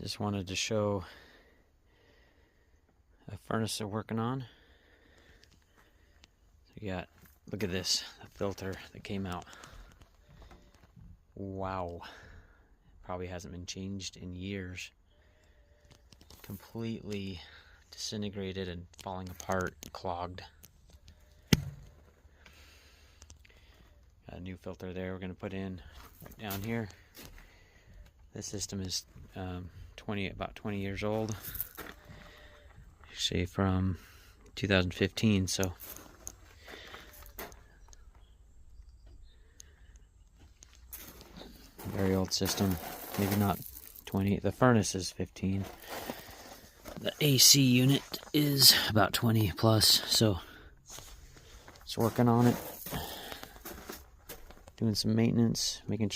Just wanted to show a furnace they're working on. So you got, look at this, the filter that came out. Wow. Probably hasn't been changed in years. Completely disintegrated and falling apart, clogged. Got a new filter there we're going to put in right down here. This system is about 20 years old. Actually from 2015, so very old system. Maybe not 20. The furnace is 15. The AC unit is about 20 plus, so it's working on it. Doing some maintenance, making sure